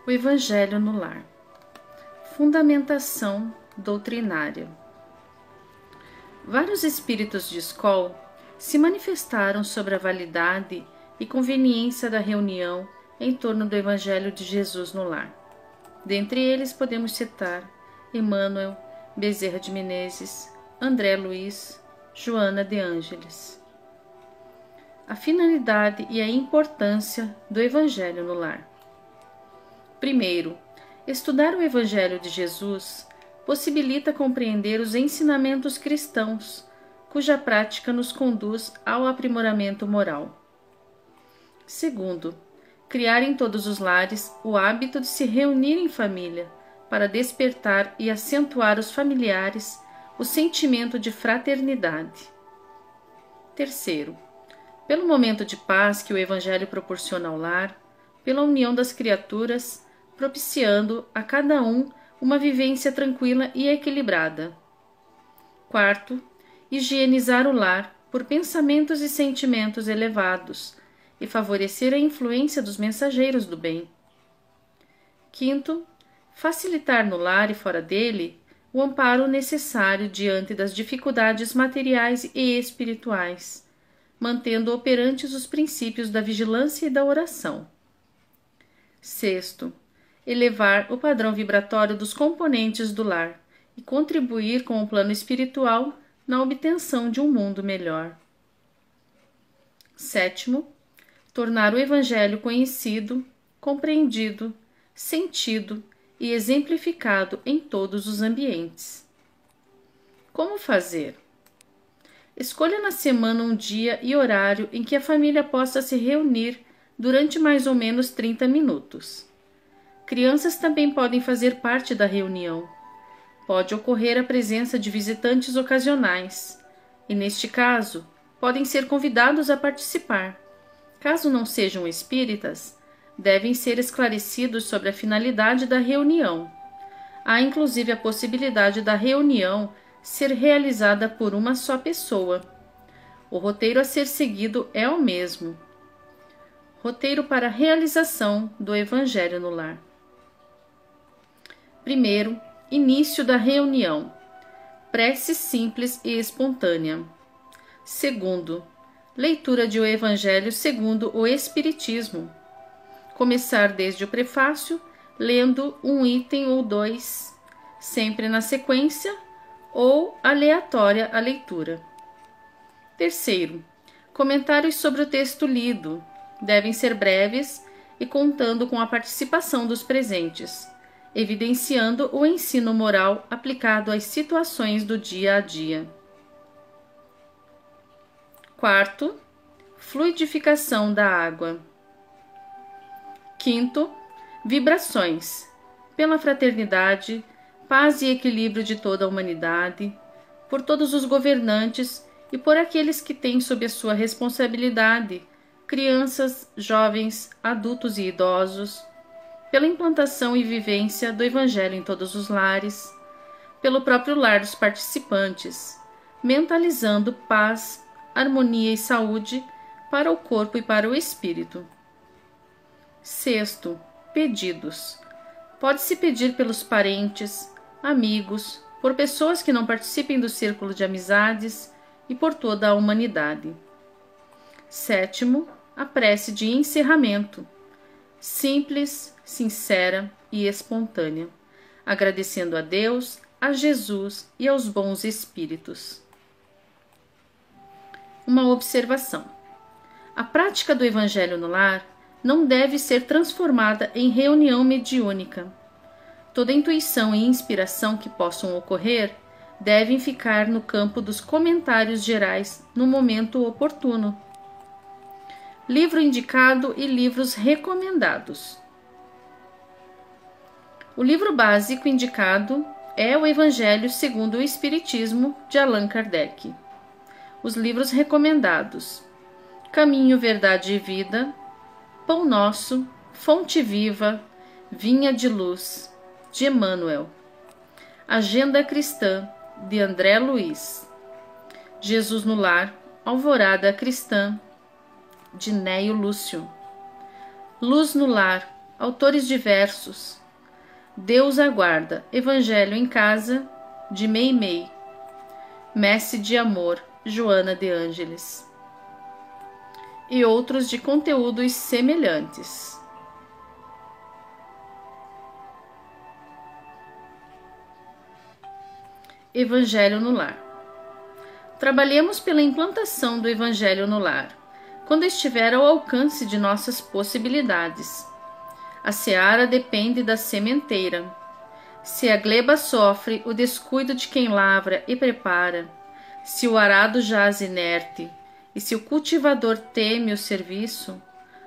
O Evangelho no Lar. Fundamentação doutrinária. Vários espíritos de escola se manifestaram sobre a validade e conveniência da reunião em torno do Evangelho de Jesus no lar. Dentre eles podemos citar Emmanuel, Bezerra de Menezes, André Luiz, Joana de Ângeles. A finalidade e a importância do Evangelho no lar. Primeiro, estudar o Evangelho de Jesus possibilita compreender os ensinamentos cristãos, cuja prática nos conduz ao aprimoramento moral. Segundo, criar em todos os lares o hábito de se reunir em família para despertar e acentuar os familiares o sentimento de fraternidade. Terceiro, pelo momento de paz que o Evangelho proporciona ao lar, pela união das criaturas, propiciando a cada um uma vivência tranquila e equilibrada. Quarto, higienizar o lar por pensamentos e sentimentos elevados e favorecer a influência dos mensageiros do bem. Quinto, facilitar no lar e fora dele o amparo necessário diante das dificuldades materiais e espirituais, mantendo operantes os princípios da vigilância e da oração. Sexto, elevar o padrão vibratório dos componentes do lar e contribuir com o plano espiritual na obtenção de um mundo melhor. Sétimo, tornar o Evangelho conhecido, compreendido, sentido e exemplificado em todos os ambientes. Como fazer? Escolha na semana um dia e horário em que a família possa se reunir durante mais ou menos 30 minutos. Crianças também podem fazer parte da reunião. Pode ocorrer a presença de visitantes ocasionais, e neste caso, podem ser convidados a participar. Caso não sejam espíritas, devem ser esclarecidos sobre a finalidade da reunião. Há inclusive a possibilidade da reunião ser realizada por uma só pessoa. O roteiro a ser seguido é o mesmo. Roteiro para a realização do Evangelho no lar. Primeiro, início da reunião. Prece simples e espontânea. Segundo, leitura de O Evangelho segundo o Espiritismo. Começar desde o prefácio, lendo um item ou dois, sempre na sequência ou aleatória a leitura. Terceiro, comentários sobre o texto lido. Devem ser breves e contando com a participação dos presentes, evidenciando o ensino moral aplicado às situações do dia a dia. Quarto, fluidificação da água. Quinto, vibrações, pela fraternidade, paz e equilíbrio de toda a humanidade, por todos os governantes e por aqueles que têm sob a sua responsabilidade crianças, jovens, adultos e idosos, pela implantação e vivência do Evangelho em todos os lares, pelo próprio lar dos participantes, mentalizando paz, harmonia e saúde para o corpo e para o espírito. Sexto, pedidos. Pode-se pedir pelos parentes, amigos, por pessoas que não participem do círculo de amizades e por toda a humanidade. Sétimo, a prece de encerramento. Simples, sincera e espontânea, agradecendo a Deus, a Jesus e aos bons espíritos. Uma observação. A prática do Evangelho no lar não deve ser transformada em reunião mediúnica. Toda intuição e inspiração que possam ocorrer devem ficar no campo dos comentários gerais no momento oportuno. Livro indicado e livros recomendados. O livro básico indicado é o Evangelho segundo o Espiritismo, de Allan Kardec. Os livros recomendados: Caminho, Verdade e Vida, Pão Nosso, Fonte Viva, Vinha de Luz, de Emmanuel. Agenda Cristã, de André Luiz. Jesus no Lar, Alvorada Cristã, de Neio Lúcio. Luz no Lar, autores diversos. Deus aguarda, Evangelho em casa, de Meimei. Messe de Amor, Joana de Ângeles. E outros de conteúdos semelhantes. Evangelho no Lar. Trabalhemos pela implantação do Evangelho no lar, quando estiver ao alcance de nossas possibilidades. A seara depende da sementeira. Se a gleba sofre o descuido de quem lavra e prepara, se o arado jaz inerte e se o cultivador teme o serviço,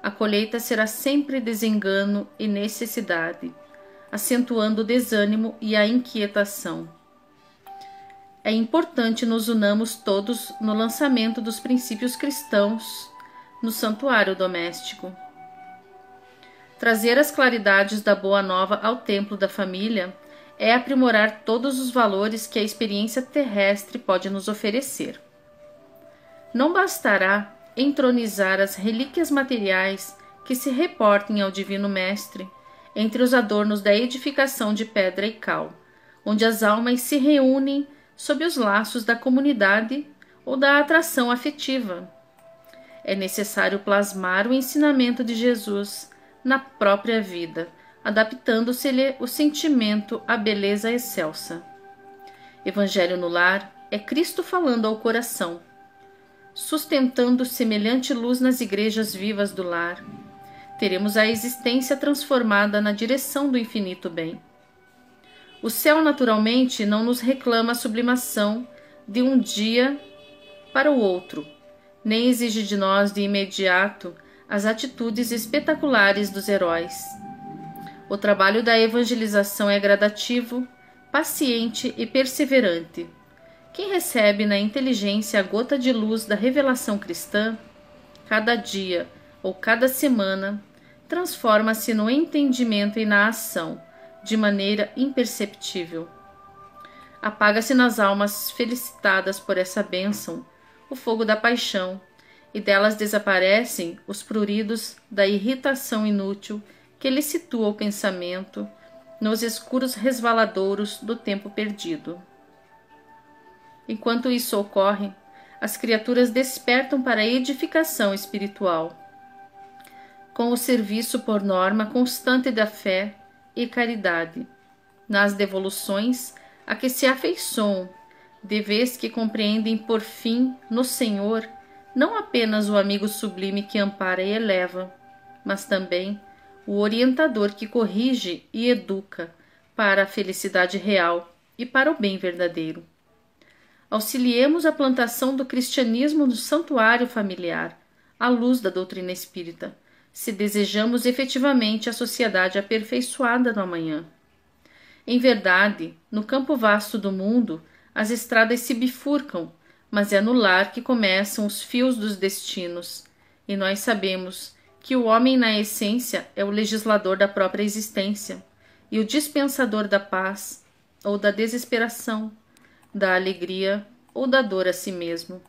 a colheita será sempre desengano e necessidade, acentuando o desânimo e a inquietação. É importante nos unamos todos no lançamento dos princípios cristãos no santuário doméstico. Trazer as claridades da Boa Nova ao templo da família é aprimorar todos os valores que a experiência terrestre pode nos oferecer. Não bastará entronizar as relíquias materiais que se reportem ao Divino Mestre entre os adornos da edificação de pedra e cal, onde as almas se reúnem sob os laços da comunidade ou da atração afetiva. É necessário plasmar o ensinamento de Jesus na própria vida, adaptando-se-lhe o sentimento à beleza excelsa. Evangelho no lar é Cristo falando ao coração, sustentando semelhante luz nas igrejas vivas do lar. Teremos a existência transformada na direção do infinito bem. O céu, naturalmente, não nos reclama a sublimação de um dia para o outro, nem exige de nós de imediato as atitudes espetaculares dos heróis. O trabalho da evangelização é gradativo, paciente e perseverante. Quem recebe na inteligência a gota de luz da revelação cristã, cada dia ou cada semana, transforma-se no entendimento e na ação, de maneira imperceptível. Apaga-se nas almas felicitadas por essa bênção o fogo da paixão, e delas desaparecem os pruridos da irritação inútil que lhe situa o pensamento nos escuros resvaladouros do tempo perdido. Enquanto isso ocorre, as criaturas despertam para a edificação espiritual, com o serviço por norma constante da fé e caridade, nas devoluções a que se afeiçoam, de vez que compreendem por fim no Senhor não apenas o amigo sublime que ampara e eleva, mas também o orientador que corrige e educa para a felicidade real e para o bem verdadeiro. Auxiliemos a plantação do cristianismo no santuário familiar, à luz da doutrina espírita, se desejamos efetivamente a sociedade aperfeiçoada no amanhã. Em verdade, no campo vasto do mundo, as estradas se bifurcam, mas é no lar que começam os fios dos destinos, e nós sabemos que o homem na essência é o legislador da própria existência e o dispensador da paz ou da desesperação, da alegria ou da dor a si mesmo.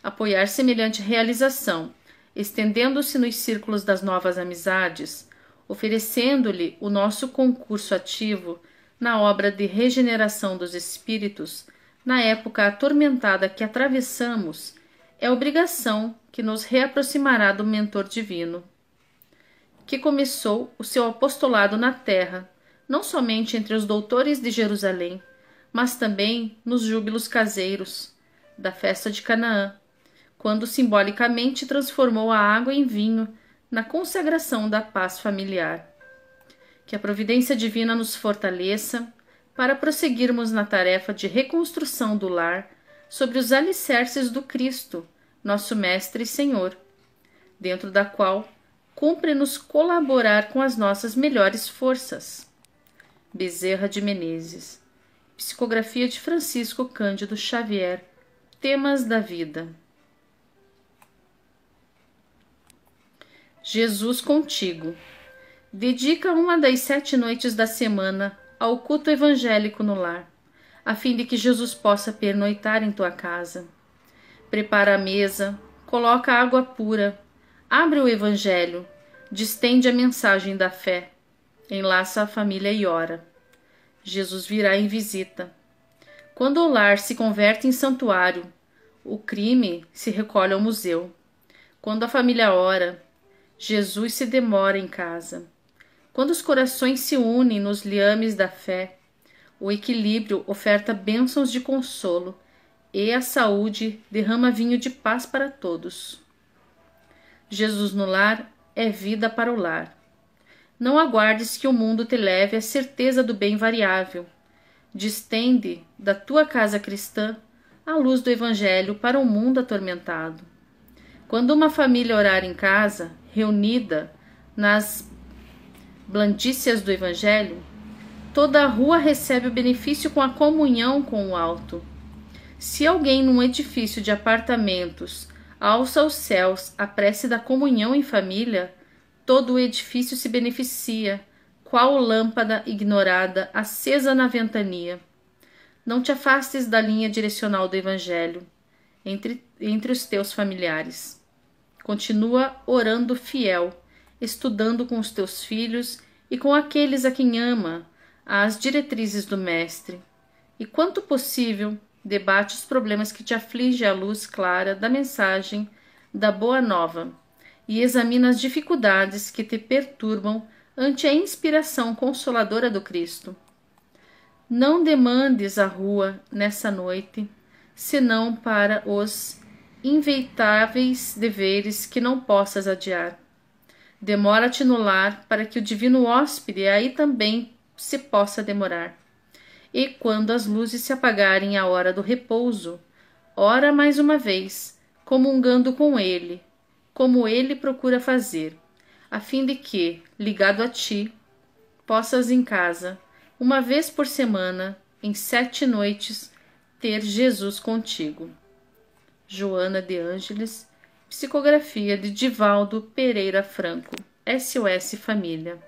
Apoiar semelhante realização, estendendo-se nos círculos das novas amizades, oferecendo-lhe o nosso concurso ativo na obra de regeneração dos espíritos, na época atormentada que atravessamos, é obrigação que nos reaproximará do mentor divino, que começou o seu apostolado na terra, não somente entre os doutores de Jerusalém, mas também nos júbilos caseiros da festa de Canaã, quando simbolicamente transformou a água em vinho na consagração da paz familiar. Que a providência divina nos fortaleça para prosseguirmos na tarefa de reconstrução do lar sobre os alicerces do Cristo, nosso Mestre e Senhor, dentro da qual cumpre-nos colaborar com as nossas melhores forças. Bezerra de Menezes. Psicografia de Francisco Cândido Xavier. Temas da vida. Jesus contigo. Dedica uma das 7 noites da semana ao culto evangélico no lar, a fim de que Jesus possa pernoitar em tua casa. Prepara a mesa, coloca água pura, abre o Evangelho, Distende a mensagem da fé, enlaça a família e ora. Jesus virá em visita. Quando o lar se converte em santuário, o crime se recolhe ao museu. Quando a família ora, Jesus se demora em casa. Quando os corações se unem nos liames da fé, o equilíbrio oferta bênçãos de consolo e a saúde derrama vinho de paz para todos. Jesus no lar é vida para o lar. Não aguardes que o mundo te leve à certeza do bem variável. Distende da tua casa cristã a luz do Evangelho para um mundo atormentado. Quando uma família orar em casa, reunida nas blandícias do Evangelho, toda a rua recebe o benefício com a comunhão com o alto. Se alguém num edifício de apartamentos alça aos céus a prece da comunhão em família, todo o edifício se beneficia, qual lâmpada ignorada acesa na ventania. Não te afastes da linha direcional do Evangelho entre os teus familiares. Continua orando fiel, estudando com os teus filhos e com aqueles a quem ama as diretrizes do Mestre. E, quanto possível, debate os problemas que te afligem à luz clara da mensagem da Boa Nova e examina as dificuldades que te perturbam ante a inspiração consoladora do Cristo. Não demandes a rua nessa noite, senão para os inevitáveis deveres que não possas adiar. Demora-te no lar para que o divino hóspede aí também se possa demorar. E quando as luzes se apagarem à hora do repouso, ora mais uma vez, comungando com ele, como ele procura fazer, a fim de que, ligado a ti, possas em casa, uma vez por semana, em 7 noites, ter Jesus contigo. Joana de Ângeles, psicografia de Divaldo Pereira Franco, SOS Família.